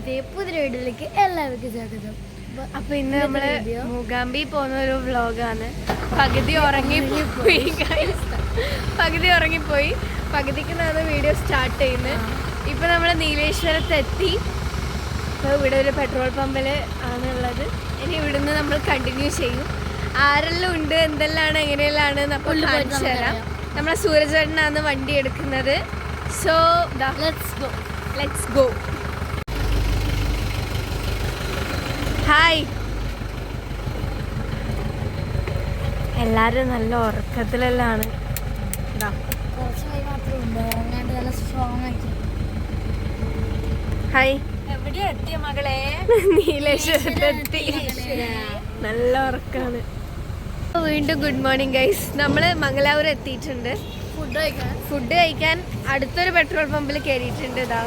ഇന്നത്തെ പുതിയ വീഡിയോയിലേക്ക് എല്ലാവർക്കും സ്വാഗതം. അപ്പൊ ഇന്ന് നമ്മള് മൂകാംബി പോകുന്ന ഒരു വ്ലോഗാണ്. പകുതി ഉറങ്ങിപ്പോയി പകുതിക്ക് വീഡിയോ സ്റ്റാർട്ട് ചെയ്യുന്നത്. ഇപ്പൊ നമ്മള് നീലേശ്വരത്ത് എത്തി. ഇപ്പൊ ഇവിടെ ഒരു പെട്രോൾ പമ്പില് ആണുള്ളത്. ഇനി ഇവിടുന്ന് നമ്മൾ കണ്ടിന്യൂ ചെയ്യും. ആരെല്ലാം ഉണ്ട്, എന്തെല്ലാം എങ്ങനെയെല്ലാം നമ്മൾ കാണിച്ചു തരാം. നമ്മളെ സൂരജേട്ടനാണ് വണ്ടി എടുക്കുന്നത്. So let's go. ഹായ്, എല്ലാരും നല്ല ഉറക്കത്തിലെല്ലാണ്. ഹായ്, എവിടെയാ എത്തിയ മകളെ? നീലേശ്വരത്തെത്തി. നല്ല ഉറക്കാണ്. വീണ്ടും ഗുഡ് മോർണിംഗ് ഗൈസ്. നമ്മള് മംഗലാപുരം എത്തിയിട്ടുണ്ട്. ഫുഡ് കഴിക്കാൻ അടുത്തൊരു പെട്രോൾ പമ്പിൽ കയറിയിട്ടുണ്ട്. ഇതാ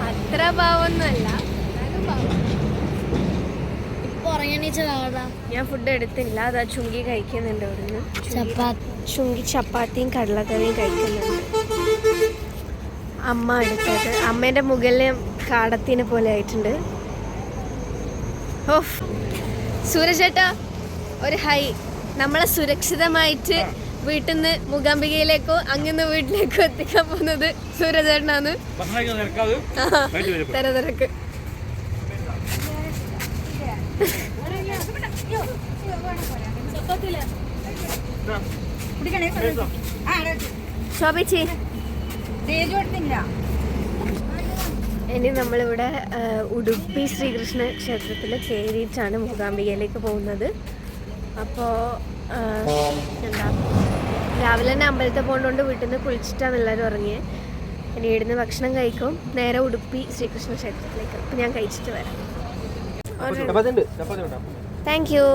അത്ര പാവൊന്നുമല്ല, ഞാൻ ഫുഡ് എടുത്തില്ല. അതാ ചുങ്കി കഴിക്കുന്നുണ്ട്. ഇവിടുന്ന് ചുങ്കി ചപ്പാത്തിയും കടലക്കറിയും കഴിക്കുന്നുണ്ട്. അമ്മ എടുത്തത്. അമ്മേന്റെ മുകളിൽ കാടത്തിന് പോലെ ആയിട്ടുണ്ട്. ഓ സൂരജേട്ടാ, ഒരു ഹൈ. നമ്മളെ സുരക്ഷിതമായിട്ട് വീട്ടിൽ നിന്ന് മൂകാംബികയിലേക്കോ അങ്ങനെ വീട്ടിലേക്കോ എത്തിക്കാൻ പോകുന്നത് സൂരജേട്ടനാണ്. തിരക്ക് ശോഭിച്ചി. ഇനി നമ്മളിവിടെ ഉടുപ്പി ശ്രീകൃഷ്ണ ക്ഷേത്രത്തിൽ കയറിയിട്ടാണ് മൂകാംബികയിലേക്ക് പോകുന്നത്. അപ്പോൾ എന്താ, രാവിലെ തന്നെ അമ്പലത്തിൽ പോകുന്നതുകൊണ്ട് വീട്ടിൽ നിന്ന് കുളിച്ചിട്ടാണ് എല്ലാവരും ഇറങ്ങിയത്. ഇനി ഇവിടുന്ന് ഭക്ഷണം കഴിക്കും. നേരെ ഉടുപ്പി ശ്രീകൃഷ്ണ ക്ഷേത്രത്തിലേക്ക്. അപ്പം ഞാൻ കഴിച്ചിട്ട് വരാം. Thank you.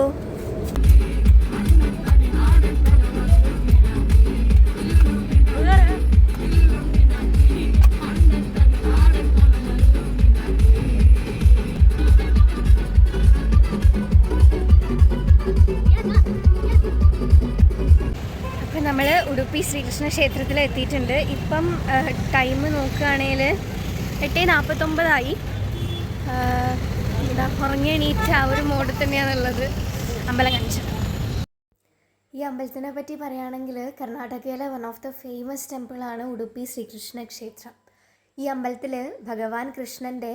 നമ്മൾ ഉടുപ്പി ശ്രീകൃഷ്ണ ക്ഷേത്രത്തിൽ എത്തിയിട്ടുണ്ട്. ഇപ്പം ടൈം നോക്കുകയാണെങ്കിൽ 8:49 എന്താ, ഉറങ്ങി എണീറ്റ് ആ ഒരു മോഡിൽ തന്നെയാണുള്ളത്. അമ്പലം കാണിച്ചു. ഈ അമ്പലത്തിനെ പറ്റി പറയുകയാണെങ്കിൽ കർണാടകയിലെ വൺ ഓഫ് ദ ഫേമസ് ടെമ്പിളാണ് ഉടുപ്പി ശ്രീകൃഷ്ണ ക്ഷേത്രം. ഈ അമ്പലത്തിൽ ഭഗവാൻ കൃഷ്ണൻ്റെ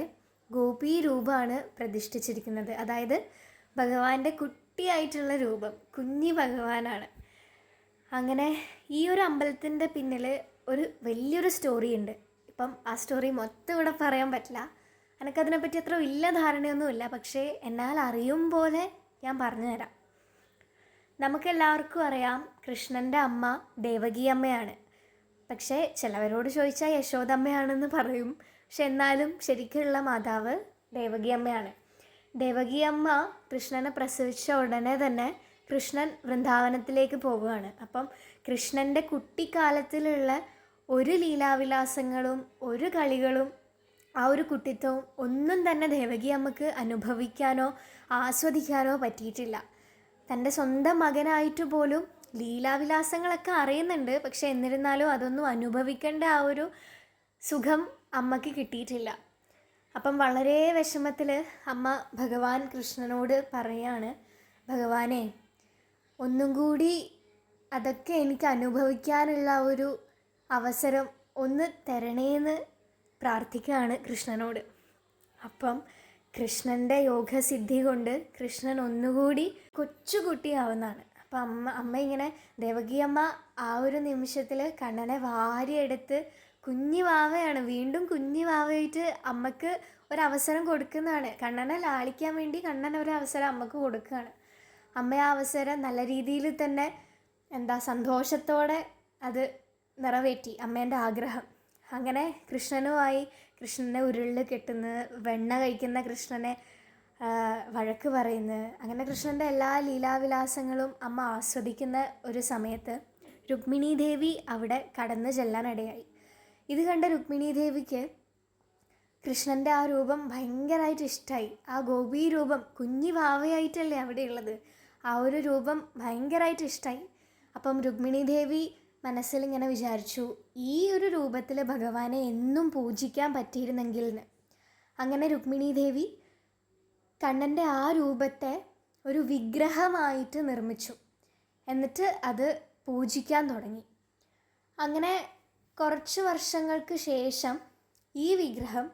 ഗോപി രൂപമാണ് പ്രതിഷ്ഠിച്ചിരിക്കുന്നത്. അതായത് ഭഗവാന്റെ കുട്ടിയായിട്ടുള്ള രൂപം, കുഞ്ഞി ഭഗവാനാണ്. അങ്ങനെ ഈ ഒരു അമ്പലത്തിൻ്റെ പിന്നിൽ ഒരു വലിയൊരു സ്റ്റോറി ഉണ്ട്. ഇപ്പം ആ സ്റ്റോറി മൊത്തം ഇവിടെ പറയാൻ പറ്റില്ല. എനിക്കതിനെപ്പറ്റി അത്ര വലിയ ധാരണയൊന്നുമില്ല. പക്ഷേ എന്നാൽ അറിയും പോലെ ഞാൻ പറഞ്ഞു തരാം. നമുക്കെല്ലാവർക്കും അറിയാം, കൃഷ്ണൻ്റെ അമ്മ ദേവകി അമ്മയാണ്. പക്ഷേ ചിലവരോട് ചോദിച്ചാൽ യശോദമ്മയാണെന്ന് പറയും. പക്ഷെ എന്നാലും ശരിക്കുള്ള മാതാവ് ദേവകി അമ്മയാണ്. ദേവകി അമ്മ കൃഷ്ണനെ പ്രസവിച്ച ഉടനെ തന്നെ കൃഷ്ണൻ വൃന്ദാവനത്തിലേക്ക് പോകുകയാണ്. അപ്പം കൃഷ്ണൻ്റെ കുട്ടിക്കാലത്തിലുള്ള ഒരു ലീലാവിലാസങ്ങളും ഒരു കളികളും ആ ഒരു കുട്ടിത്വവും ഒന്നും തന്നെ ദേവകി അമ്മക്ക് അനുഭവിക്കാനോ ആസ്വദിക്കാനോ പറ്റിയിട്ടില്ല. തൻ്റെ സ്വന്തം മകനായിട്ട് പോലും ലീലാവിലാസങ്ങളൊക്കെ അറിയുന്നുണ്ട്. പക്ഷെ എന്നിരുന്നാലും അതൊന്നും അനുഭവിക്കേണ്ട ആ ഒരു സുഖം അമ്മയ്ക്ക് കിട്ടിയിട്ടില്ല. അപ്പം വളരെ വിഷമത്തിൽ അമ്മ ഭഗവാൻ കൃഷ്ണനോട് പറയാണ്, ഭഗവാനെ ഒന്നും കൂടി അതൊക്കെ എനിക്ക് അനുഭവിക്കാനുള്ള ഒരു അവസരം ഒന്ന് തരണേന്ന് പ്രാർത്ഥിക്കുകയാണ് കൃഷ്ണനോട്. അപ്പം കൃഷ്ണൻ്റെ യോഗസിദ്ധി കൊണ്ട് കൃഷ്ണൻ ഒന്നുകൂടി കൊച്ചുകുട്ടിയാവുന്നതാണ്. അപ്പം അമ്മ ഇങ്ങനെ ദേവകി അമ്മ ആ ഒരു നിമിഷത്തിൽ കണ്ണനെ വാരിയെടുത്ത് കുഞ്ഞി വാവയാണ്, വീണ്ടും കുഞ്ഞി വാവയായിട്ട് അമ്മക്ക് ഒരവസരം കൊടുക്കുന്നതാണ്. കണ്ണനെ ലാളിക്കാൻ വേണ്ടി കണ്ണൻ ഒരു അവസരം അമ്മക്ക് കൊടുക്കുകയാണ്. അമ്മ ആ അവസരം നല്ല രീതിയിൽ തന്നെ സന്തോഷത്തോടെ അത് നിറവേറ്റി അമ്മേൻ്റെ ആഗ്രഹം. അങ്ങനെ കൃഷ്ണനുമായി കൃഷ്ണനെ ഉരുളിൽ കെട്ടുന്നു, വെണ്ണ കഴിക്കുന്ന കൃഷ്ണനെ വഴക്ക് പറയുന്നു. അങ്ങനെ കൃഷ്ണൻ്റെ എല്ലാ ലീലാവിലാസങ്ങളും അമ്മ ആസ്വദിക്കുന്ന ഒരു സമയത്ത് രുക്മിണി ദേവി അവിടെ കടന്നു ചെല്ലാനിടയായി. ഇത് കണ്ട രുക്മിണി ദേവിക്ക് കൃഷ്ണൻ്റെ ആ രൂപം ഭയങ്കരമായിട്ട് ഇഷ്ടമായി. ആ ഗോപി രൂപം കുഞ്ഞി വാവയായിട്ടല്ലേ അവിടെയുള്ളത്, ആ ഒരു രൂപം ഭയങ്കരമായിട്ട് ഇഷ്ടമായി. അപ്പം രുക്മിണി ദേവി മനസ്സിലിങ്ങനെ വിചാരിച്ചു, ഈ ഒരു രൂപത്തിൽ ഭഗവാനെ എന്നും പൂജിക്കാൻ പറ്റിയിരുന്നെങ്കിൽ എന്ന്. അങ്ങനെ രുക്മിണി ദേവി കണ്ണൻ്റെ ആ രൂപത്തെ ഒരു വിഗ്രഹമായിട്ട് നിർമ്മിച്ചു. എന്നിട്ട് അത് പൂജിക്കാൻ തുടങ്ങി. അങ്ങനെ കുറച്ച് വർഷങ്ങൾക്ക് ശേഷം ഈ വിഗ്രഹം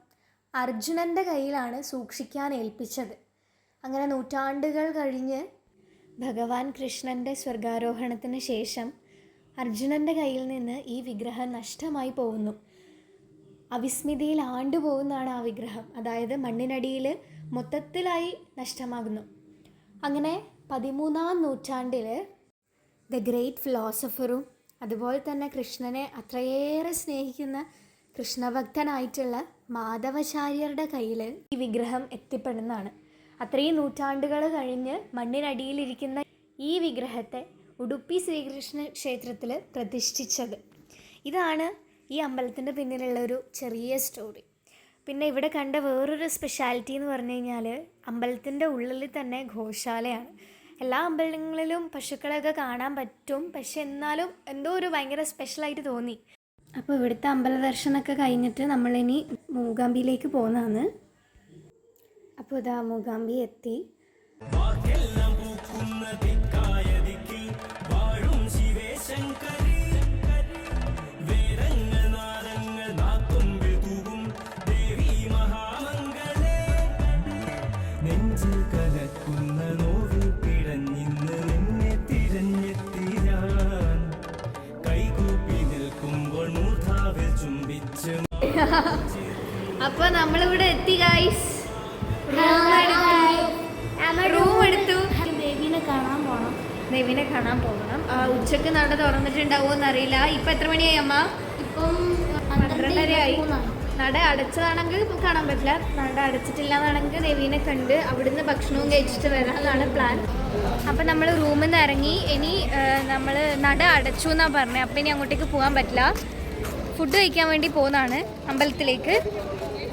അർജുനൻ്റെ കയ്യിലാണ് സൂക്ഷിക്കാൻ ഏൽപ്പിച്ചത്. അങ്ങനെ നൂറ്റാണ്ടുകൾ കഴിഞ്ഞ് ഭഗവാൻ കൃഷ്ണൻ്റെ സ്വർഗാരോഹണത്തിന് ശേഷം അർജുനൻ്റെ കയ്യിൽ നിന്ന് ഈ വിഗ്രഹം നഷ്ടമായി പോകുന്നു. അവിസ്മൃതിയിൽ ആണ്ടുപോകുന്നതാണ് ആ വിഗ്രഹം. അതായത് മണ്ണിനടിയിൽ മൊത്തത്തിലായി നഷ്ടമാകുന്നു. അങ്ങനെ 13-ാം നൂറ്റാണ്ടിൽ ദ ഗ്രേറ്റ് ഫിലോസഫറും അതുപോലെ തന്നെ കൃഷ്ണനെ അത്രയേറെ സ്നേഹിക്കുന്ന കൃഷ്ണഭക്തനായിട്ടുള്ള മാധവാചാര്യരുടെ കയ്യിൽ ഈ വിഗ്രഹം എത്തിപ്പെടുന്നതാണ്. അത്രയും നൂറ്റാണ്ടുകൾ കഴിഞ്ഞ് മണ്ണിനടിയിലിരിക്കുന്ന ഈ വിഗ്രഹത്തെ ഉടുപ്പി ശ്രീകൃഷ്ണ ക്ഷേത്രത്തിൽ പ്രതിഷ്ഠിച്ചത്. ഇതാണ് ഈ അമ്പലത്തിൻ്റെ പിന്നിലുള്ളൊരു ചെറിയ സ്റ്റോറി. പിന്നെ ഇവിടെ കണ്ട വേറൊരു സ്പെഷ്യാലിറ്റി എന്ന് പറഞ്ഞു കഴിഞ്ഞാൽ അമ്പലത്തിൻ്റെ ഉള്ളിൽ തന്നെ ഗോശാലയാണ്. എല്ലാ അമ്പലങ്ങളിലും പശുക്കളൊക്കെ കാണാൻ പറ്റും, പക്ഷെ എന്നാലും എന്തോ ഒരു ഭയങ്കര സ്പെഷ്യലായിട്ട് തോന്നി. അപ്പോൾ ഇവിടുത്തെ അമ്പല ദർശനമൊക്കെ കഴിഞ്ഞിട്ട് നമ്മളിനി മൂകാംബിയിലേക്ക് പോകുന്നതാണ്. അപ്പോൾ ഇതാ മൂകാംബി എത്തി. അപ്പോൾ നമ്മളിവിടെ എത്തി ഗൈസ്. റൂം എടുത്തു. ദേവീനെ കാണാൻ പോകണം. ഉച്ചക്ക് നട തുറന്നിട്ടുണ്ടാവുമോ എന്നറിയില്ല. ഇപ്പം എത്ര മണിയായി അമ്മ? ഇപ്പം 12:30 നട അടച്ചതാണെങ്കിൽ കാണാൻ പറ്റില്ല. നട അടച്ചിട്ടില്ല എന്നാണെങ്കിൽ ദേവീനെ കണ്ട് അവിടുന്ന് ഭക്ഷണവും കഴിച്ചിട്ട് വരാനാണ് പ്ലാൻ. അപ്പം നമ്മൾ റൂമിൽ നിന്ന് ഇറങ്ങി. ഇനി നമ്മൾ നട അടച്ചു എന്നാണ് പറഞ്ഞത്. അപ്പം ഇനി അങ്ങോട്ടേക്ക് പോകാൻ പറ്റില്ല. ഫുഡ് കഴിക്കാൻ വേണ്ടി പോകുന്നതാണ് അമ്പലത്തിലേക്ക്.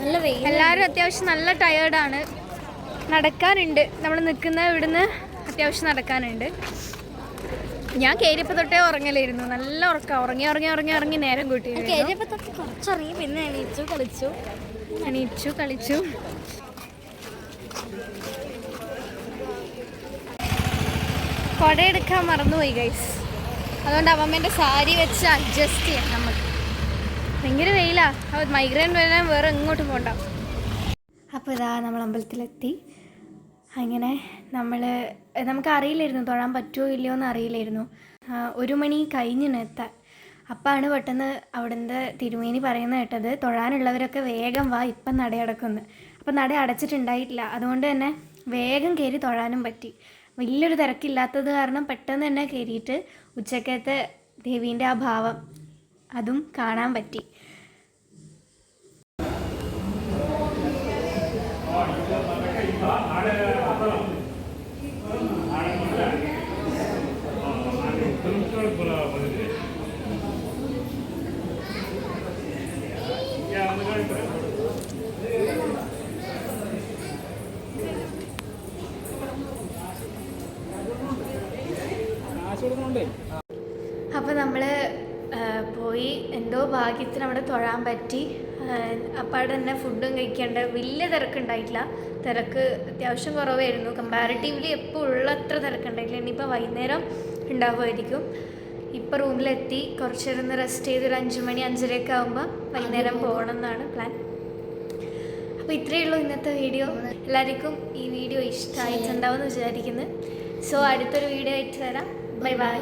നല്ല വെയിൽ. എല്ലാവരും അത്യാവശ്യം നല്ല ടയേർഡാണ്. നടക്കാനുണ്ട്. നമ്മൾ നിൽക്കുന്ന ഇവിടുന്ന് അത്യാവശ്യം നടക്കാനുണ്ട്. ഞാൻ കയറിയപ്പോൾ തൊട്ടേ ഉറങ്ങലായിരുന്നു. നല്ല ഉറക്കം. ഉറങ്ങി നേരം കൂട്ടി. കയറിയപ്പോൾ തൊട്ട് കുറച്ചിറങ്ങി, പിന്നെ എണീച്ചു കളിച്ചു. കുട എടുക്കാൻ മറന്നുപോയി ഗൈസ്. അതുകൊണ്ട് അമ്മമ്മേൻ്റെ സാരി വെച്ച് അഡ്ജസ്റ്റ് ചെയ്യാം നമുക്ക്. ഭയങ്കര വെയിലാ. മൈഗ്രെയിൻ വരാൻ വേറെ എങ്ങോട്ടും പോകണ്ട. അപ്പോൾ ഇതാ നമ്മൾ അമ്പലത്തിലെത്തി. അങ്ങനെ നമുക്ക് അറിയില്ലായിരുന്നു തൊഴാൻ പറ്റുമോ ഇല്ലയോ എന്ന് അറിയില്ലായിരുന്നു. 1 മണി കഴിഞ്ഞിന് എത്താൻ. അപ്പാണ് പെട്ടെന്ന് അവിടുന്ന് തിരുമേനി പറയുന്ന കേട്ടത്, തൊഴാനുള്ളവരൊക്കെ വേഗം വാ, ഇപ്പം നടയടക്കുന്നു. അപ്പം നട അടച്ചിട്ടുണ്ടായിട്ടില്ല. അതുകൊണ്ട് തന്നെ വേഗം കയറി തൊഴാനും പറ്റി. വലിയൊരു തിരക്കില്ലാത്തത് കാരണം പെട്ടെന്ന് തന്നെ കയറിയിട്ട് ഉച്ചക്കത്തെ ദേവീൻ്റെ ആ ഭാവം അതും കാണാൻ പറ്റി. അപ്പോൾ നമ്മൾ പോയി എന്തോ ഭാഗ്യത്തിന് അവിടെ തൊഴാൻ പറ്റി. അപ്പോൾ അവിടെ തന്നെ ഫുഡും കഴിക്കേണ്ട വലിയ തിരക്കുണ്ടായിട്ടില്ല. തിരക്ക് അത്യാവശ്യം കുറവായിരുന്നു. കമ്പാരിറ്റീവ്ലി എപ്പോൾ ഉള്ളത്ര തിരക്കുണ്ടായിട്ടില്ല. ഇനിയിപ്പോൾ വൈകുന്നേരം ഉണ്ടാവുമായിരിക്കും. ഇപ്പോൾ റൂമിലെത്തി കുറച്ച് നേരം റെസ്റ്റ് ചെയ്ത് ഒരു 5 മണി 5:30 ആകുമ്പോൾ വൈകുന്നേരം പോകണം എന്നാണ് പ്ലാൻ. അപ്പോൾ ഇത്രയേ ഉള്ളൂ ഇന്നത്തെ വീഡിയോ. എല്ലാവർക്കും ഈ വീഡിയോ ഇഷ്ടമായിട്ടുണ്ടാവും എന്ന് വിചാരിക്കുന്നു. സോ അടുത്തൊരു വീഡിയോ ആയിട്ട് വരാം. Bye bye.